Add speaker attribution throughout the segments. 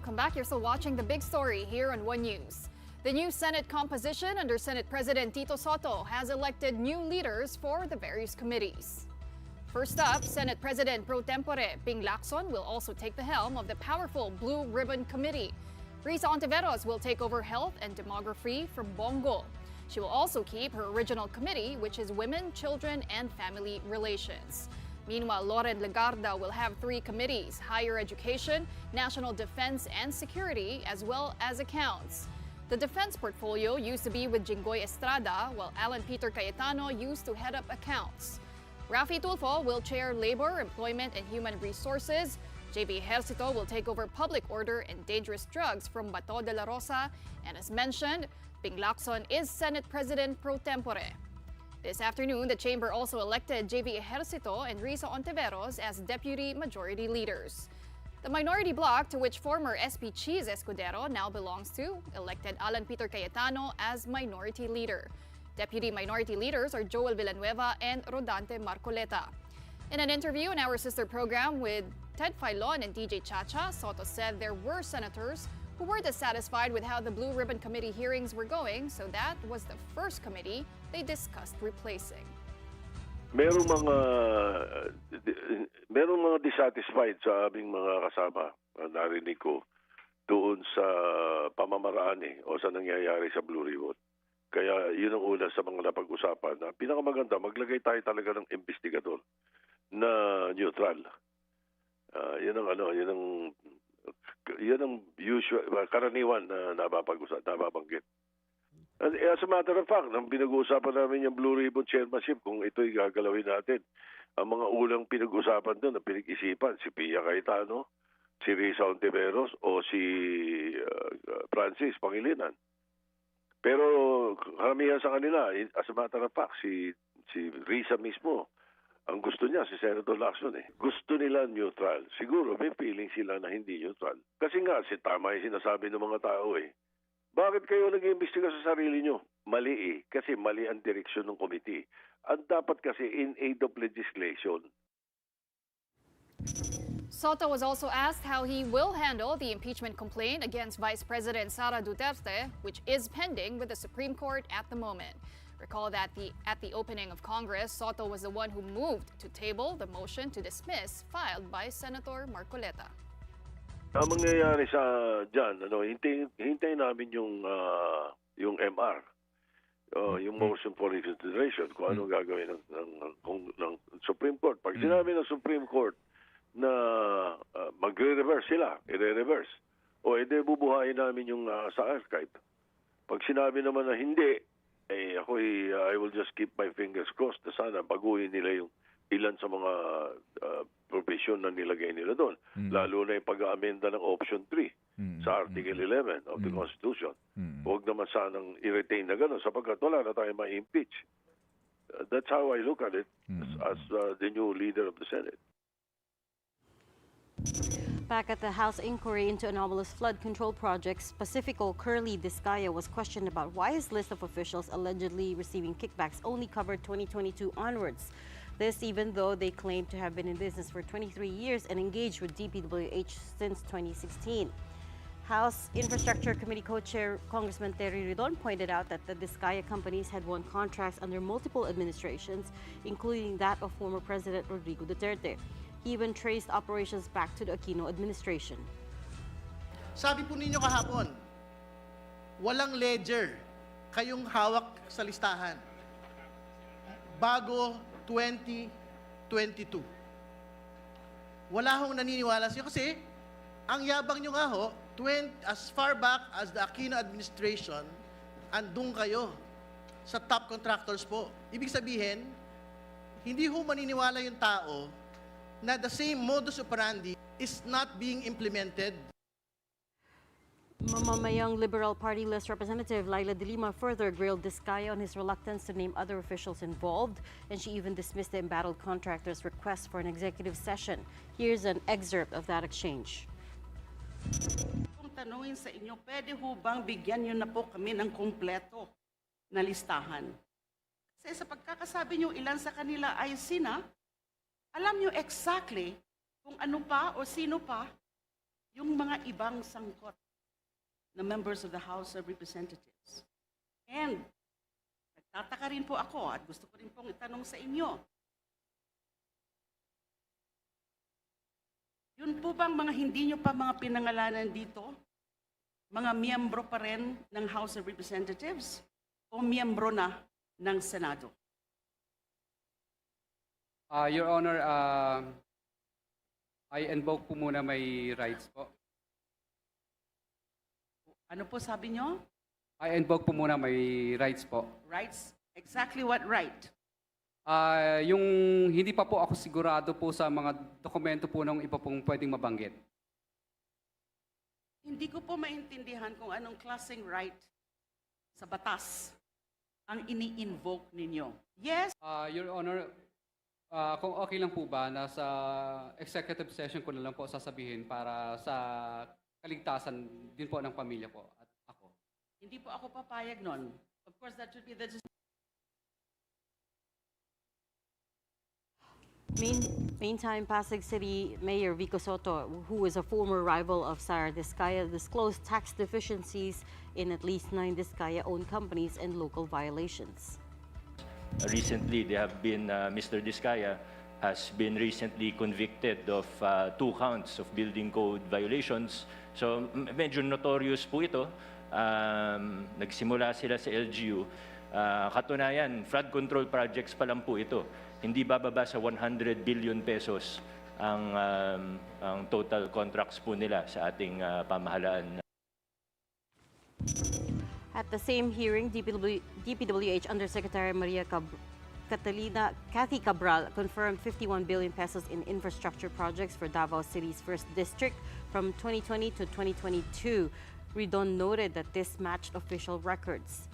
Speaker 1: welcome back. You're still watching The Big Story here on One News. The new Senate composition under Senate President Tito Sotto has elected new leaders for the various committees. First up, Senate President pro tempore Ping Lacson will also take the helm of the powerful Blue Ribbon Committee. Risa Ontiveros will take over Health and Demography from Bongo. She will also keep her original committee, which is Women, Children, and Family Relations. Meanwhile, Loren Legarda will have three committees: Higher Education, National Defense and Security, as well as Accounts. The defense portfolio used to be with Jinggoy Estrada, while Alan Peter Cayetano used to head up Accounts. Rafi Tulfo will chair Labor, Employment, and Human Resources. JB Ejercito will take over Public Order and Dangerous Drugs from Bato de la Rosa. And as mentioned, Ping Lacson is Senate President pro tempore. This afternoon, the chamber also elected JB Ejercito and Risa Ontiveros as Deputy Majority Leaders. The minority bloc, to which former SP Cheese Escudero now belongs to, elected Alan Peter Cayetano as Minority Leader. Deputy Minority Leaders are Joel Villanueva and Rodante Marcoleta. In an interview in our sister program with Ted Filon and DJ Chacha, Soto said there were senators who were dissatisfied with how the Blue Ribbon Committee hearings were going, so that was the first committee they discussed replacing.
Speaker 2: Merong mga dissatisfied sa aming mga kasama, narinig ko, doon sa pamamaraan o sa nangyayari sa Blue Ribbon. Kaya yun ang una sa mga napag-usapan na pinakamaganda, maglagay tayo talaga ng investigador na neutral. Yun ang usual, karaniwan na nababanggit. As a matter of fact, nang pinag-uusapan namin yung Blue Ribbon Chairmanship, kung ito'y gagalawin natin, ang mga ulang pinag-usapan doon na pinag-isipan, si Pia Cayetano, si Risa Ontiveros, o si Francis Pangilinan. Pero karamihan sa kanila, as a matter of fact, si Risa mismo, ang gusto niya, si Senator Lacson gusto nila neutral. Siguro may feeling sila na hindi neutral. Kasi nga, tama yung sinasabi ng mga tao Bakit kayo nag-iimbestiga sa sarili nyo? Mali kasi mali ang direksyon ng committee. At dapat kasi in aid of legislation.
Speaker 1: Soto was also asked how he will handle the impeachment complaint against Vice President Sara Duterte, which is pending with the Supreme Court at the moment. Recall that at the opening of Congress, Soto was the one who moved to table the motion to dismiss filed by Senator Marcoleta.
Speaker 2: Ang mangyayari sa dyan, hintayin namin yung MR, yung motion for reconsideration, kung ano gagawin ng Supreme Court. Pag sinabi ng Supreme Court na magre-reverse sila, i-reverse, edi bubuhayin namin yung sa archive. Pag sinabi naman na hindi, I will just keep my fingers crossed na sana baguhin nila yung ilan sa mga provision na nilagay nila doon. Lalo na yung pag-aamenda ng Option 3 sa Article 11 of the Constitution. Huwag naman sanang i-retain na gano'n sapagkat wala na tayo ma-impeach. That's how I look at it as the new leader of the Senate.
Speaker 3: Back at the House inquiry into anomalous flood control projects, Pacifico Curly Discaya was questioned about why his list of officials allegedly receiving kickbacks only covered 2022 onwards. This even though they claim to have been in business for 23 years and engaged with DPWH since 2016. House Infrastructure Committee co-chair Congressman Diokno pointed out that the Discaya companies had won contracts under multiple administrations, including that of former President Rodrigo Duterte. He even traced operations back to the Aquino administration.
Speaker 4: Sabi po ninyo kahapon, walang ledger kayong hawak sa listahan bago 2022. Wala hong naniniwala siya kasi ang yabang nyo nga as far back as the Aquino administration, andun kayo sa top contractors po. Ibig sabihin, hindi ho maniniwala yung tao na the same modus operandi is not being implemented.
Speaker 3: Mamamayang Liberal Party list representative Laila de Lima further grilled Discaya on his reluctance to name other officials involved, and she even dismissed the embattled contractor's request for an executive session. Here's an excerpt of that exchange.
Speaker 5: Kung tanungin sa inyo, pwede ho bang bigyan niyo na po kami ng kumpleto na listahan? Kasi sa pagkakasabi niyo ilan sa kanila ay sina, alam niyo exactly kung ano pa o sino pa yung mga ibang sangkot na members of the House of Representatives. And nagtataka rin po ako at gusto ko rin pong itanong sa inyo, yun po bang mga hindi nyo pa mga pinangalanan dito, mga miyembro pa rin ng House of Representatives o miyembro na ng Senado?
Speaker 6: Your Honor, I invoke po muna my rights po.
Speaker 5: Ano po sabi nyo?
Speaker 6: I invoke po muna my rights po.
Speaker 5: Rights? Exactly what right?
Speaker 6: Yung hindi pa po ako sigurado po sa mga dokumento po ng iba pong pwedeng mabanggit.
Speaker 5: Hindi ko po maintindihan kung anong klaseng right sa batas ang ini-invoke ninyo. Yes,
Speaker 6: Your Honor, kung okay lang po ba, nasa executive session ko na lang po sasabihin para sa kaligtasan din po ng pamilya ko at ako.
Speaker 5: hindi po ako papayag nun. Of course, that should be the
Speaker 3: Meantime, Pasig City Mayor Vico Soto, who is a former rival of Sara Diskaya, disclosed tax deficiencies in at least 9 Diskaya-owned companies and local violations.
Speaker 7: Recently, they have been, Mr. Diskaya has been recently convicted of 2 counts of building code violations. So medyo notorious po ito. Nagsimula sila sa LGU. Katunayan, flood control projects pa lang po ito. Hindi bababa sa 100 billion pesos ang total contracts po nila sa ating pamahalaan.
Speaker 3: At the same hearing, DPWH Undersecretary Maria Cathy Cabral confirmed 51 billion pesos in infrastructure projects for Davao City's first district from 2020 to 2022. Ridon noted that this matched official records.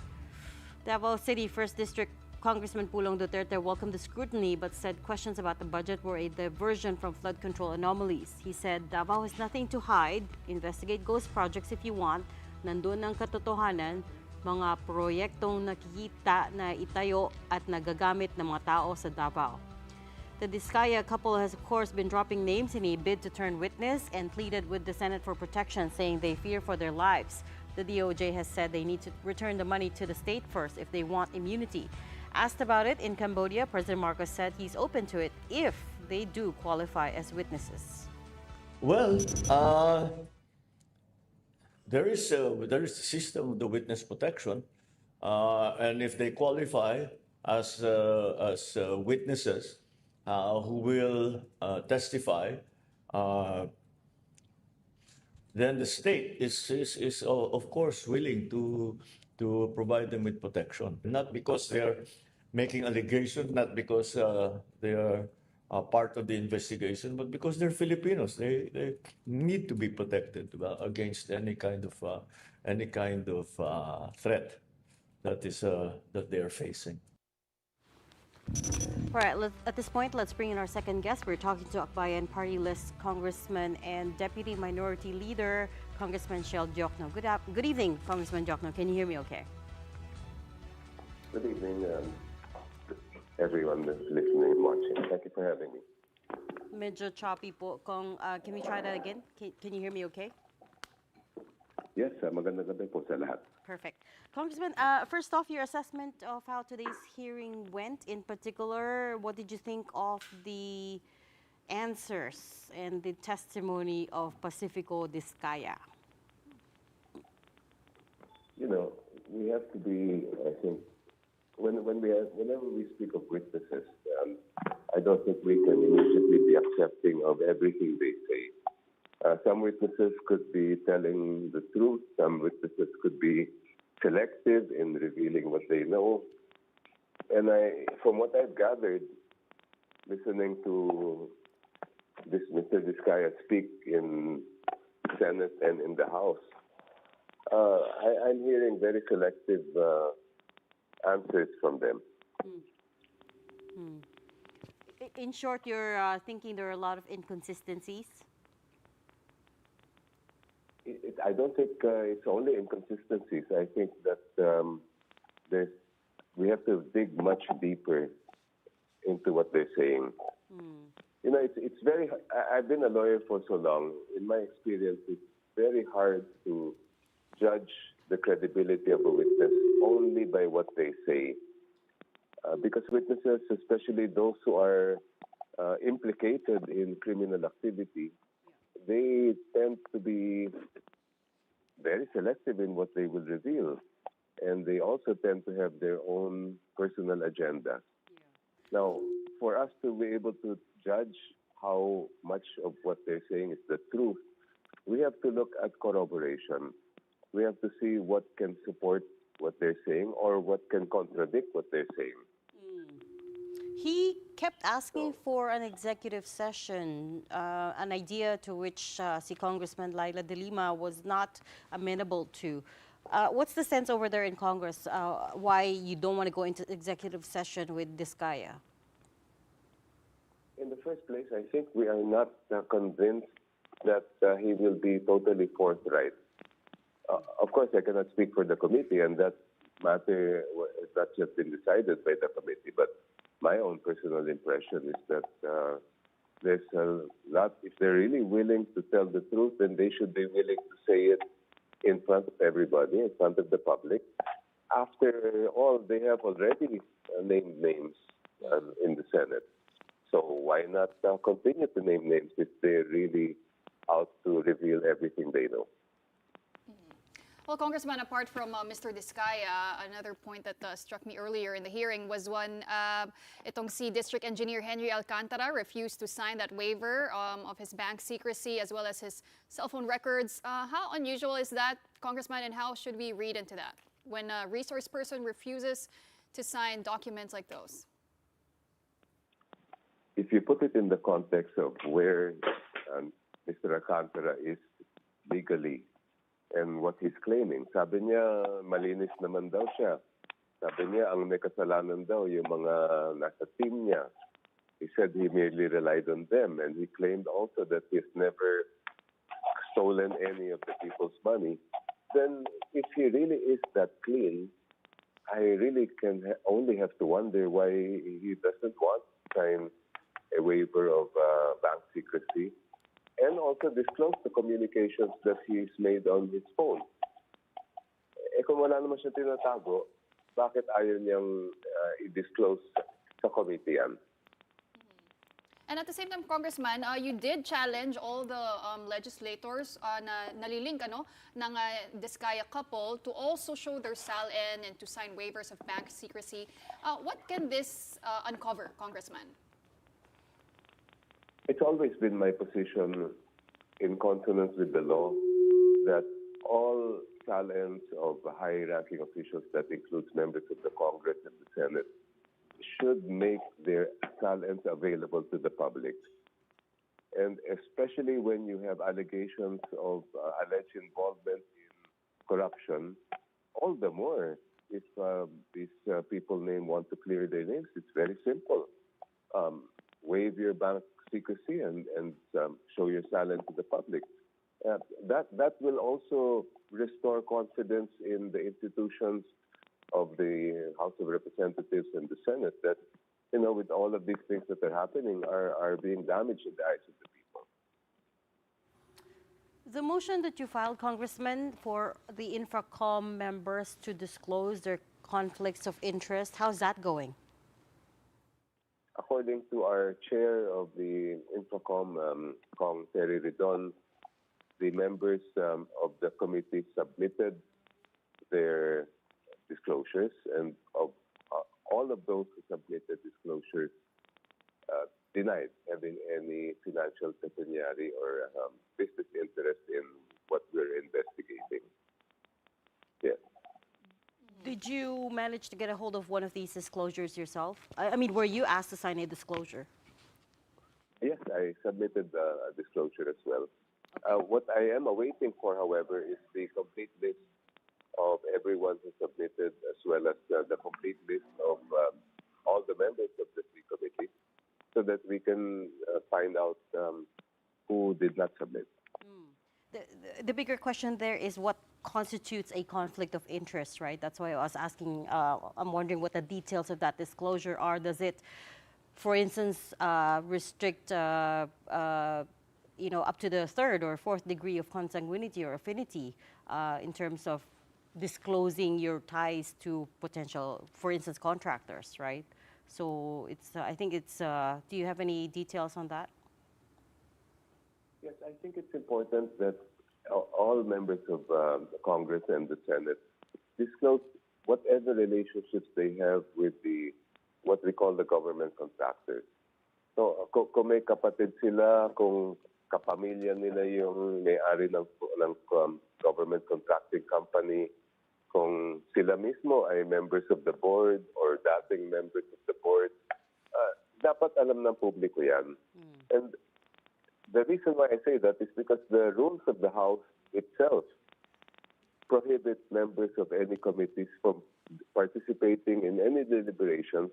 Speaker 3: Davao City First District Congressman Pulong Duterte welcomed the scrutiny but said questions about the budget were a diversion from flood control anomalies. He said Davao has nothing to hide. Investigate ghost projects if you want. Nandun ang katotohanan, mga proyektong nakikita na itayo at nagagamit ng mga tao sa Davao. The Diskaya couple has of course been dropping names in a bid to turn witness and pleaded with the Senate for protection, saying they fear for their lives. The DOJ has said they need to return the money to the state first if they want immunity. Asked about it in Cambodia, President Marcos said he's open to it if they do qualify as witnesses.
Speaker 8: Well, there is a system of the witness protection, and if they qualify as witnesses who will testify, then the state is of course willing to provide them with protection, not because they are making allegations, not because they are part of the investigation, but because they're Filipinos. They need to be protected against any kind of threat that they are facing.
Speaker 3: All right, at this point, let's bring in our second guest. We're talking to Akbayan Party List Congressman and Deputy Minority Leader, Congressman Diokno. Good evening, Congressman Diokno. Can you hear me okay?
Speaker 9: Good evening, everyone that's listening and watching. Thank you for having me.
Speaker 3: Medyo choppy po. Can we try that again? Can you hear me okay?
Speaker 9: Yes, magandang gabi po sa lahat.
Speaker 3: Perfect. Congressman, first off, your assessment of how today's hearing went. In particular, what did you think of the answers and the testimony of Pacifico Diskaya?
Speaker 9: You know, we have to be, I think, whenever we speak of witnesses, I don't think we can immediately be accepting of everything they say. Some witnesses could be telling the truth. Some witnesses could be selective in revealing what they know. And from what I've gathered, listening to this Mr. Diskaya speak in Senate and in the House, I'm hearing very selective answers from them.
Speaker 3: In short, you're thinking there are a lot of inconsistencies?
Speaker 9: I don't think it's only inconsistencies. I think that we have to dig much deeper into what they're saying. You know, it's very. I've been a lawyer for so long. In my experience, it's very hard to judge the credibility of a witness only by what they say, because witnesses, especially those who are implicated in criminal activity, they tend to be very selective in what they will reveal, and they also tend to have their own personal agenda. Now, for us to be able to judge how much of what they're saying is the truth, we have to look at corroboration. We have to see what can support what they're saying or what can contradict what they're saying.
Speaker 3: He kept asking for an executive session, an idea to which si Congressman Laila de Lima was not amenable to. What's the sense over there in Congress why you don't want to go into executive session with Diskaya?
Speaker 9: In the first place, I think we are not convinced that he will be totally forthright. Of course, I cannot speak for the committee, and that matter has not yet been decided by the committee, but my own personal impression is that there's a lot, if they're really willing to tell the truth, then they should be willing to say it in front of everybody, in front of the public. After all, they have already named names in the Senate. So why not continue to name names if they're really out to reveal everything they know?
Speaker 1: Well, Congressman, apart from Mr. Diskaya, another point that struck me earlier in the hearing was when itong si District Engineer Henry Alcantara refused to sign that waiver of his bank secrecy as well as his cell phone records. How unusual is that, Congressman, and how should we read into that when a resource person refuses to sign documents like those?
Speaker 9: If you put it in the context of where Mr. Alcantara is legally and what he's claiming, sabi niya malinis naman daw siya. Sabi niya ang may kasalanan daw yung mga nasa team niya. He said he merely relied on them, and he claimed also that he's never stolen any of the people's money. Then if he really is that clean, I really can only have to wonder why he doesn't want to sign a waiver of bank secrecy and also disclose the communications that he's made on his phone. Eh kung wala naman siya tinatago, bakit ayaw niyang i-disclose sa committee yan?
Speaker 1: And at the same time, Congressman, you did challenge all the legislators na nalilink ng Diskaya couple to also show their SALN and to sign waivers of bank secrecy. What can this uncover, Congressman?
Speaker 9: It's always been my position, in consonance with the law, that all SALNs of high-ranking officials, that includes members of the Congress and the Senate, should make their SALNs available to the public. And especially when you have allegations of alleged involvement in corruption, all the more if these people want to clear their names. It's very simple. Waive your bank secrecy and show your SALN to the public. That will also restore confidence in the institutions of the House of Representatives and the Senate that, you know, with all of these things that are happening, are being damaged in the eyes of the people.
Speaker 3: The motion that you filed, Congressman, for the Infracom members to disclose their conflicts of interest, how's that going?
Speaker 9: According to our chair of the Infracom, Kong Terry Ridon, the members of the committee submitted their disclosures, and of all of those who submitted disclosures denied having any financial pecuniary or business interest in what we're investigating. Yes.
Speaker 3: Did you manage to get a hold of one of these disclosures yourself? I mean, were you asked to sign a disclosure?
Speaker 9: Yes, I submitted a disclosure as well. What I am awaiting for, however, is the complete list of everyone who submitted, as well as the complete list of all the members of the three committees, so that we can find out who did not submit.
Speaker 3: The bigger question there is what constitutes a conflict of interest, right? That's why I was asking, I'm wondering what the details of that disclosure are. Does it for instance, restrict, up to the third or fourth degree of consanguinity or affinity in terms of disclosing your ties to potential, for instance, contractors, right? So I think it's, do you have any details on that?
Speaker 9: Yes, I think it's important that all members of the Congress and the Senate disclose whatever relationships they have with what we call the government contractors. So kung may kapatid sila, kung kapamilya nila yung may-ari ng government contracting company, kung sila mismo ay members of the board or dating members of the board, dapat alam ng publiko yan. And the reason why I say that is because the rules of the House itself prohibit members of any committees from participating in any deliberations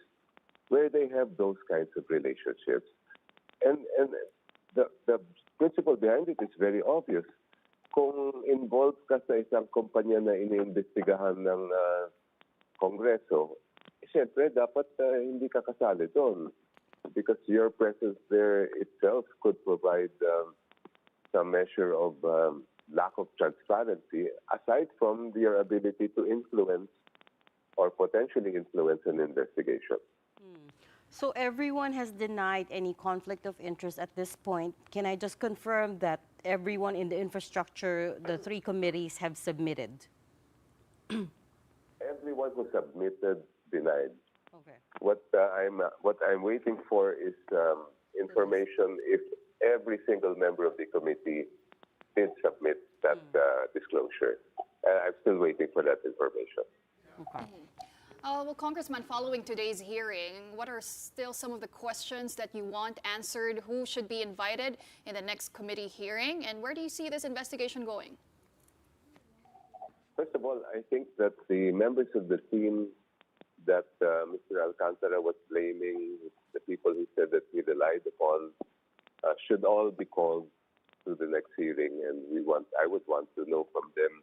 Speaker 9: where they have those kinds of relationships. And the principle behind it is very obvious. Kung involved ka sa isang kumpanya na iniimbestigahan ng Kongreso, siyempre dapat hindi ka kasali doon because your presence there itself could provide some measure of lack of transparency aside from your ability to influence or potentially influence an investigation.
Speaker 3: So everyone has denied any conflict of interest at this point. Can I just confirm that everyone in the infrastructure, the three committees have submitted?
Speaker 9: Everyone who submitted denied.
Speaker 3: Okay.
Speaker 9: What I'm waiting for is information if every single member of the committee did submit that disclosure. I'm still waiting for that information.
Speaker 3: Okay.
Speaker 1: Well, Congressman, following today's hearing, what are still some of the questions that you want answered? Who should be invited in the next committee hearing? And where do you see this investigation going?
Speaker 9: First of all, I think that the members of the team that Mr. Alcantara was blaming, the people who said that he relied upon, should all be called to the next hearing, and I would want to know from them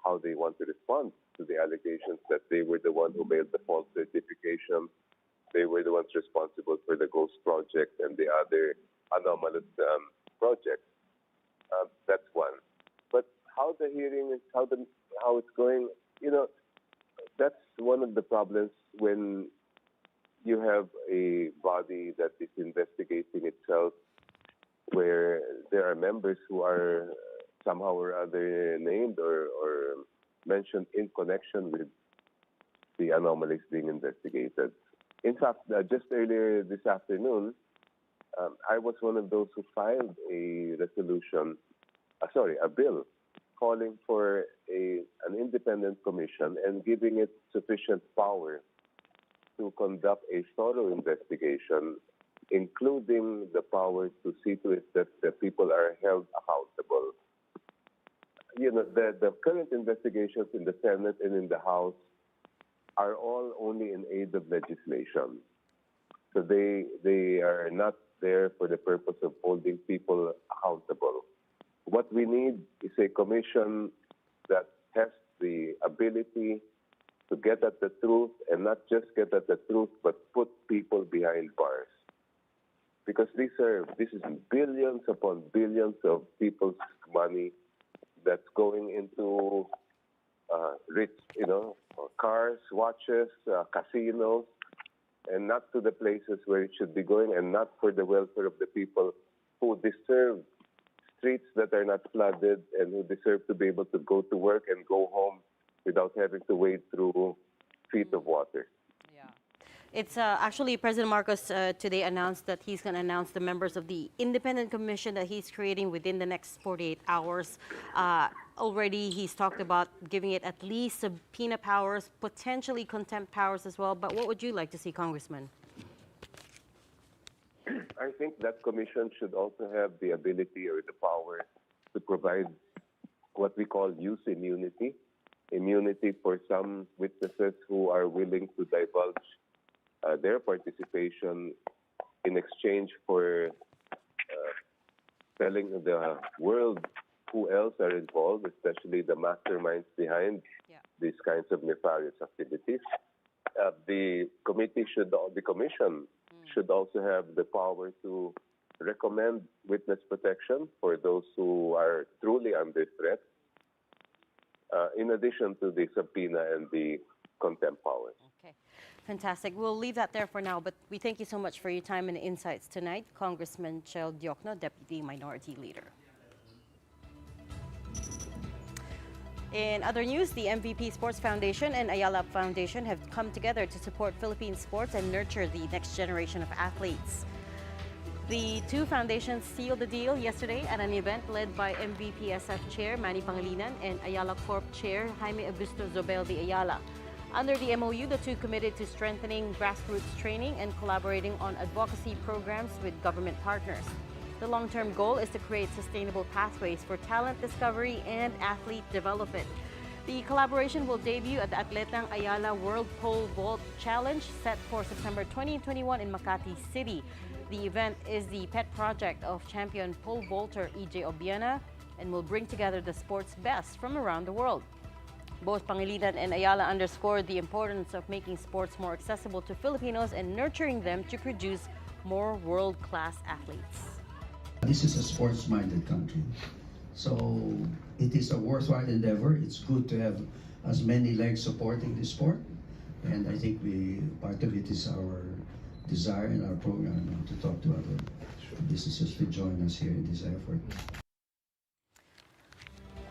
Speaker 9: how they want to respond to the allegations that they were the one who mailed the false certification, they were the ones responsible for the Ghost Project and the other anomalous projects. That's one. But how the hearing is, how it's going, that's one of the problems when you have a body that is investigating itself, where there are members who are somehow or other named or mentioned in connection with the anomalies being investigated. In fact, just earlier this afternoon, I was one of those who filed a bill calling for an independent commission and giving it sufficient power to conduct a thorough investigation, including the power to see to it that the people are held accountable. The current investigations in the Senate and in the House are all only in aid of legislation. So they are not there for the purpose of holding people accountable. What we need is a commission that has the ability to get at the truth, and not just get at the truth, but put people behind bars. Because this is billions upon billions of people's money that's going into rich, cars, watches, casinos, and not to the places where it should be going, and not for the welfare of the people who deserve streets that are not flooded and who deserve to be able to go to work and go home without having to wade through feet of water.
Speaker 3: It's actually President Marcos today announced that he's going to announce the members of the independent commission that he's creating within the next 48 hours. Already he's talked about giving it at least subpoena powers, potentially contempt powers as well. But what would you like to see, Congressman?
Speaker 9: I think that commission should also have the ability or the power to provide what we call use immunity for some witnesses who are willing to divulge their participation in exchange for telling the world who else are involved, especially the masterminds behind these kinds of nefarious activities. The commission should also have the power to recommend witness protection for those who are truly under threat, in addition to the subpoena and the contempt powers.
Speaker 3: Okay, fantastic. We'll leave that there for now, but we thank you so much for your time and insights tonight. Congressman Diokno, Deputy Minority Leader. In other news, the MVP Sports Foundation and Ayala Foundation have come together to support Philippine sports and nurture the next generation of athletes. The two foundations sealed the deal yesterday at an event led by MVPSF Chair Manny Pangilinan and Ayala Corp Chair Jaime Augusto Zobel de Ayala. Under the MOU, the two committed to strengthening grassroots training and collaborating on advocacy programs with government partners. The long-term goal is to create sustainable pathways for talent discovery and athlete development. The collaboration will debut at the Atletang Ayala World Pole Vault Challenge set for September 2021 in Makati City. The event is the pet project of champion pole vaulter EJ Obiena and will bring together the sport's best from around the world. Both Pangilinan and Ayala underscored the importance of making sports more accessible to Filipinos and nurturing them to produce more world-class athletes.
Speaker 10: This is a sports-minded country, so it is a worthwhile endeavor. It's good to have as many legs supporting the sport, and I think part of it is our desire in our program to talk to other businesses to join us here in this effort.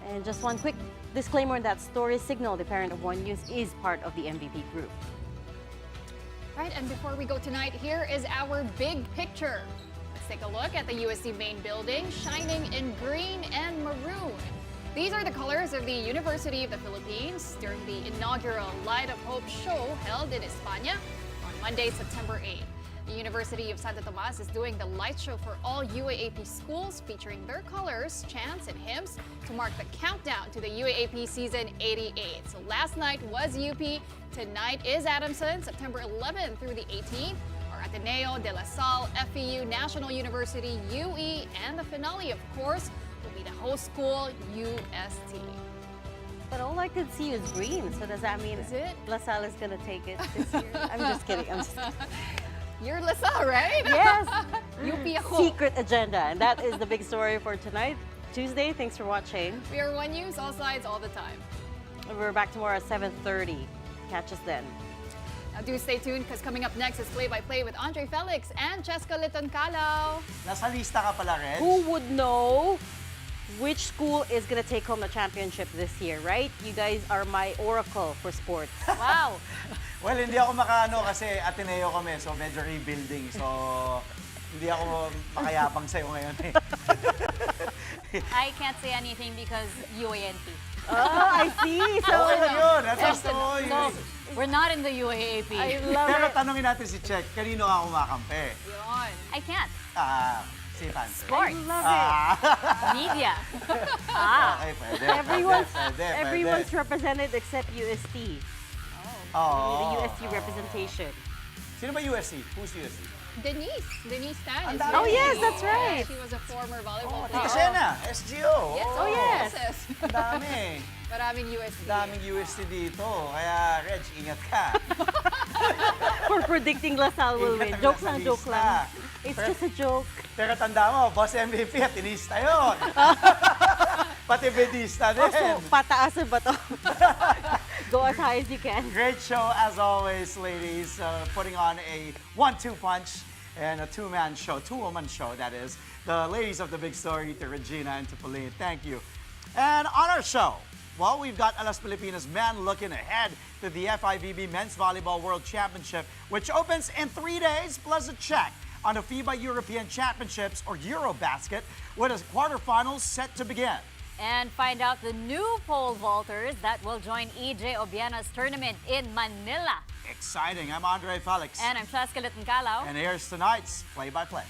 Speaker 3: And just one quick disclaimer on that story. Signal, the parent of One News, is part of the MVP group.
Speaker 1: Right, and before we go tonight, here is our big picture. Let's take a look at the UST main building, shining in green and maroon. These are the colors of the University of the Philippines during the inaugural Light of Hope show held in España on Monday, September 8th. The University of Santo Tomas is doing the light show for all UAAP schools, featuring their colors, chants, and hymns to mark the countdown to the UAAP season 88. So last night was UP, tonight is Adamson, September 11th through the 18th. Ateneo, De La Salle, FEU, National University, UE, and the finale, of course, will be the host school, UST.
Speaker 3: But all I could see was green, so does that mean La Salle is going to take it this year? I'm just kidding.
Speaker 1: You're La Salle, right?
Speaker 3: Yes.
Speaker 1: UP ako.
Speaker 3: Secret agenda, and that is the big story for tonight, Tuesday. Thanks for watching.
Speaker 1: We are One News, all sides, all the time.
Speaker 3: We're back tomorrow at 7:30. Catch us then.
Speaker 1: Now do stay tuned because coming up next is Play-by-Play with Andre Felix and Cheska Liton-Calao.
Speaker 11: Nasa lista ka pala, Reg.
Speaker 3: Who would know which school is going to take home the championship this year, right? You guys are my oracle for sports. Wow.
Speaker 11: Well, hindi ako makaano kasi Ateneo kami, so medyo rebuilding. So, hindi ako makayapang sa'yo ngayon eh.
Speaker 12: I can't say anything because UANP.
Speaker 3: Oh, I see. So,
Speaker 11: okay na yun. That's
Speaker 12: No, we're not in the UAAP.
Speaker 3: I love
Speaker 11: Pero
Speaker 3: it.
Speaker 11: tanungin natin si Check, kanino ka kumakampi?
Speaker 1: Yun.
Speaker 12: I can't.
Speaker 11: Si Fancy.
Speaker 12: Sports.
Speaker 3: I love it.
Speaker 12: Media.
Speaker 11: Okay, pwede.
Speaker 3: Everyone's represented except UST.
Speaker 11: Oh.
Speaker 3: The UST representation.
Speaker 11: Sino ba USC? Who's USC?
Speaker 1: Denise Tan.
Speaker 3: Oh, yes, that's right.
Speaker 1: She was a former volleyball
Speaker 11: Tita
Speaker 1: player.
Speaker 11: Shena, SGO.
Speaker 1: Yes,
Speaker 3: Oh, yes.
Speaker 11: Ang dami.
Speaker 1: Maraming UST.
Speaker 11: Daming USC dito. Kaya, Reg, ingat ka.
Speaker 3: For predicting La Salle will win. Joke lang, joke lang. It's just a joke.
Speaker 11: Pero tanda mo, boss MVP at tinista yun. Pati bedista din.
Speaker 3: Also, pataasan ba to? Go as high as you can.
Speaker 11: Great show as always, ladies. Putting on a 1-2 punch and a two-man show, two-woman show, that is. The ladies of the big story, to Regina and to Pauline. Thank you. And on our show, well, we've got Alas Pilipinas men looking ahead to the FIVB Men's Volleyball World Championship, which opens in 3 days, plus a check on the FIBA European Championships, or Eurobasket, with a quarterfinals set to begin.
Speaker 12: And find out the new pole vaulters that will join EJ Obiena's tournament in Manila.
Speaker 11: Exciting. I'm Andre Felix.
Speaker 12: And I'm Cheska Liton-Calao.
Speaker 11: And here's tonight's Play-by-Play.